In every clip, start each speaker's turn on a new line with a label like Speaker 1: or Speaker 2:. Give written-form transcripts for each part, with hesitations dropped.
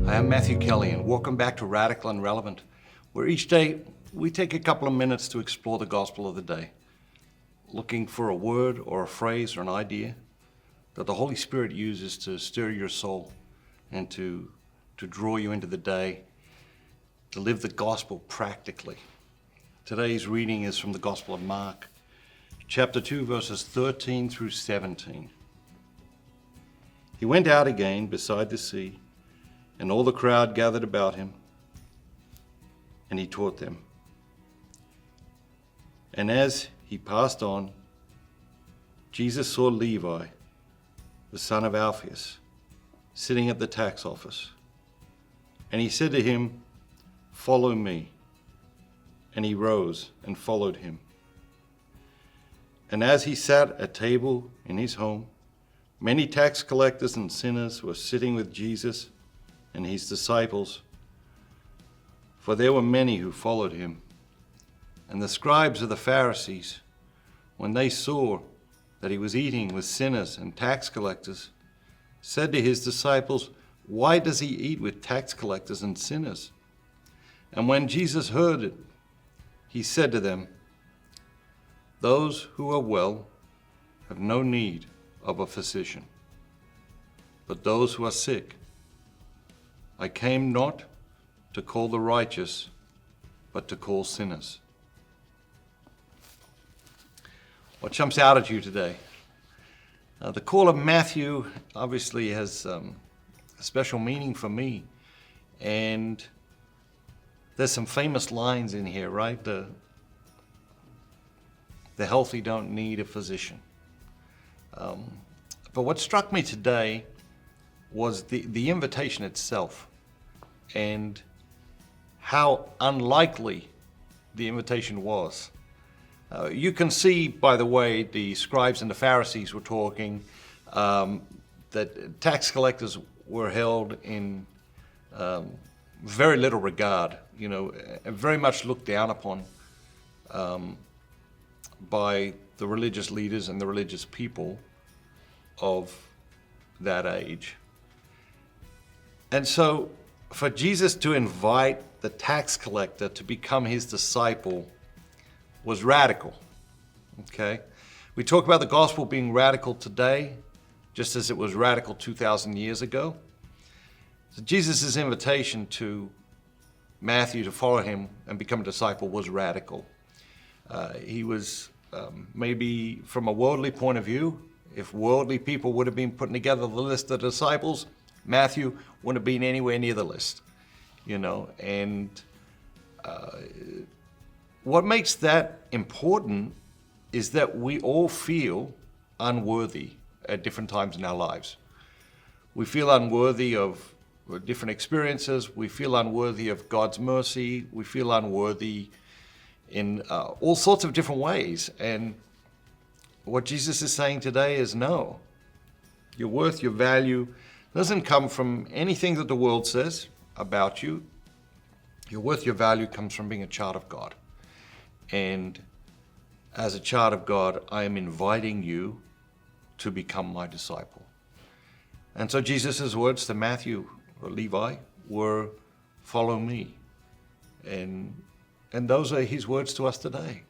Speaker 1: Hi, I'm Matthew Kelly, and welcome back to Radical and Relevant, where each day we take a couple of minutes to explore the gospel of the day, looking for a word or a phrase or an idea that the Holy Spirit uses to stir your soul and to draw you into the day, to live the gospel practically. Today's reading is from the Gospel of Mark, chapter 2, verses 13 through 17. He went out again beside the sea, and all the crowd gathered about him, and he taught them. And as he passed on, Jesus saw Levi, the son of Alphaeus, sitting at the tax office. And he said to him, "Follow me." And he rose and followed him. And as he sat at table in his home, many tax collectors and sinners were sitting with Jesus and his disciples, for there were many who followed him. And the scribes of the Pharisees, when they saw that he was eating with sinners and tax collectors, said to his disciples, "Why does he eat with tax collectors and sinners?" And when Jesus heard it, he said to them, "Those who are well have no need of a physician, but those who are sick. I came not to call the righteous, but to call sinners." What jumps out at you today? The call of Matthew obviously has a special meaning for me. And there's some famous lines in here, right? The healthy don't need a physician. But what struck me today was the invitation itself and how unlikely the invitation was. You can see by the way the scribes and the Pharisees were talking that tax collectors were held in very little regard, very much looked down upon by the religious leaders and the religious people of that age. And so for Jesus to invite the tax collector to become his disciple was radical, okay? We talk about the gospel being radical today, just as it was radical 2,000 years ago. So Jesus' invitation to Matthew to follow him and become a disciple was radical. He was maybe from a worldly point of view, if worldly people would have been putting together the list of disciples, Matthew wouldn't have been anywhere near the list, and what makes that important is that we all feel unworthy at different times in our lives. We feel unworthy of different experiences. We feel unworthy of God's mercy. We feel unworthy in all sorts of different ways. And what Jesus is saying today is no. Your worth, your value doesn't come from anything that the world says about you. Your worth, your value comes from being a child of God. And as a child of God, I am inviting you to become my disciple. And so Jesus' words to Matthew or Levi were, "Follow me." And those are his words to us today.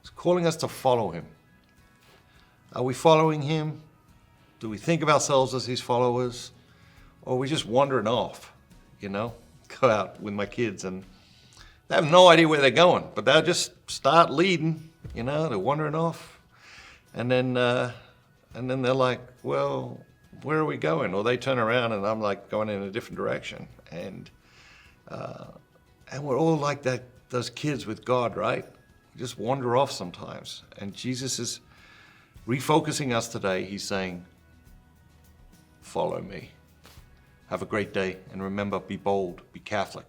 Speaker 1: He's calling us to follow him. Are we following him? Do we think of ourselves as his followers? Or are we just wandering off, Go out with my kids and they have no idea where they're going, but they'll just start leading, they're wandering off. And then they're like, "Well, where are we going?" Or they turn around and I'm like going in a different direction. And we're all like that, those kids with God, right? We just wander off sometimes. And Jesus is refocusing us today. He's saying, "Follow me." Have a great day. And remember, be bold, be Catholic.